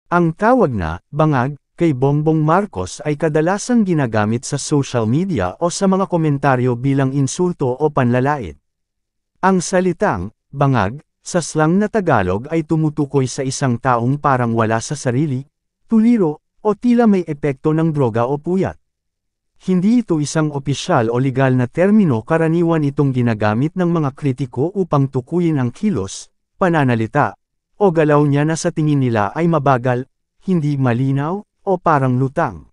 Ang tawag na bangag kay Bongbong Marcos ay kadalasang ginagamit sa social media o sa mga komentaryo bilang insulto o panlalait. Ang salitang bangag sa slang na Tagalog ay tumutukoy sa isang taong parang wala sa sarili, tuliro, o tila may epekto ng droga o puyat. Hindi ito isang opisyal o legal na termino, karaniwan itong ginagamit ng mga kritiko upang tukuyin ang kilos, pananalita, o galaw niya na sa tingin nila ay mabagal, hindi malinaw, o parang lutang.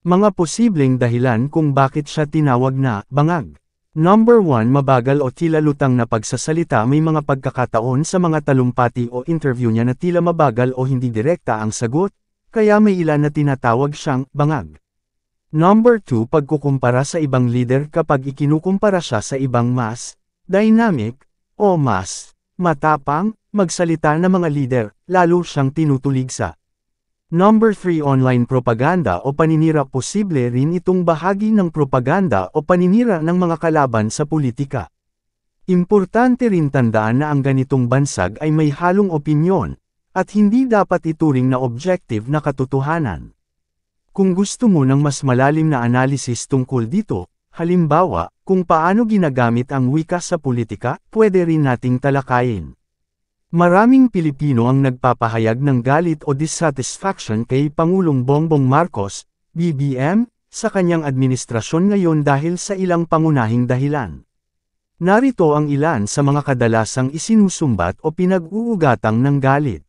Mga posibleng dahilan kung bakit siya tinawag na bangag. Number 1, mabagal o tila lutang na pagsasalita. May mga pagkakataon sa mga talumpati o interview niya na tila mabagal o hindi direkta ang sagot, kaya may ilan na tinatawag siyang bangag. Number 2, pagkukumpara sa ibang leader. Kapag ikinukumpara siya sa ibang mas dynamic o mas matapang magsalita na mga leader, lalo siyang tinutuligsa. Number 3, online propaganda o paninira. Posible rin itong bahagi ng propaganda o paninira ng mga kalaban sa politika. Importante rin tandaan na ang ganitong bansag ay may halong opinyon, at hindi dapat ituring na objective na katotohanan. Kung gusto mo ng mas malalim na analysis tungkol dito, halimbawa, kung paano ginagamit ang wika sa politika, pwede rin nating talakayin. Maraming Pilipino ang nagpapahayag ng galit o dissatisfaction kay Pangulong Bongbong Marcos, BBM, sa kanyang administrasyon ngayon dahil sa ilang pangunahing dahilan. Narito ang ilan sa mga kadalasang isinusumbat o pinag-uugatang ng galit.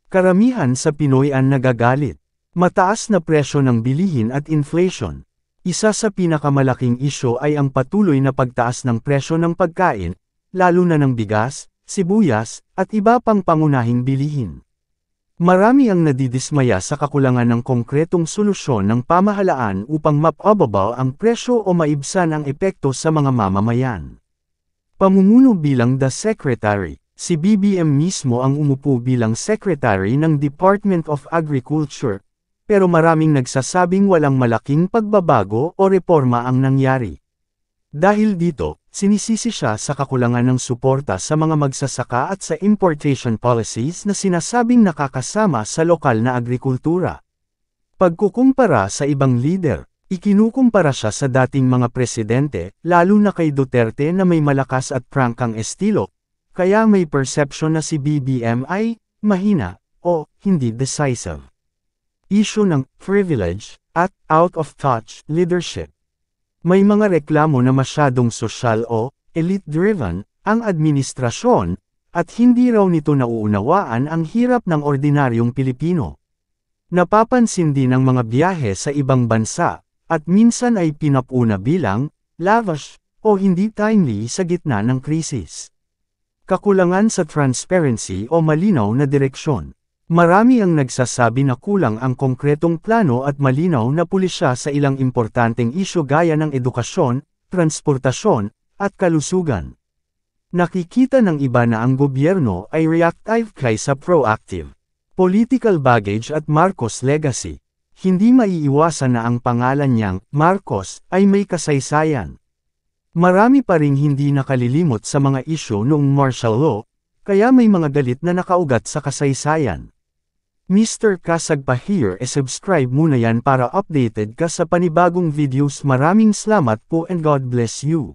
Karamihan sa Pinoy ang nagagalit. Mataas na presyo ng bilihin at inflation. Isa sa pinakamalaking isyu ay ang patuloy na pagtaas ng presyo ng pagkain, lalo na ng bigas, sibuyas, at iba pang pangunahing bilihin. Marami ang nadidismaya sa kakulangan ng konkretong solusyon ng pamahalaan upang mapababa ang presyo o maibsan ang epekto sa mga mamamayan. Pamumuno bilang The Secretary. Si BBM mismo ang umupo bilang Secretary ng Department of Agriculture, pero maraming nagsasabing walang malaking pagbabago o reforma ang nangyari. Dahil dito, sinisisi siya sa kakulangan ng suporta sa mga magsasaka at sa importation policies na sinasabing nakakasama sa lokal na agrikultura. Pagkukumpara sa ibang leader, ikinukumpara siya sa dating mga presidente, lalo na kay Duterte na may malakas at prangkang estilo, kaya may perception na si BBM ay mahina o hindi decisive. Issue ng privilege at out-of-touch leadership. May mga reklamo na masyadong sosyal o elite-driven ang administrasyon, at hindi raw nito nauunawaan ang hirap ng ordinaryong Pilipino. Napapansin din ang mga biyahe sa ibang bansa, at minsan ay pinapuna bilang lavish o hindi timely sa gitna ng krisis. Kakulangan sa transparency o malinaw na direksyon. Marami ang nagsasabi na kulang ang konkretong plano at malinaw na pulisya sa ilang importanteng isyu gaya ng edukasyon, transportasyon, at kalusugan. Nakikita ng iba na ang gobyerno ay reactive kaysa proactive. Political baggage at Marcos legacy. Hindi maiiwasan na ang pangalan niyang, Marcos, ay may kasaysayan. Marami pa ring hindi nakalilimot sa mga isyu noong martial law, kaya may mga galit na nakaugat sa kasaysayan. Mr. Kasag pa here subscribe muna yan para updated ka sa panibagong videos. Maraming salamat po and God bless you.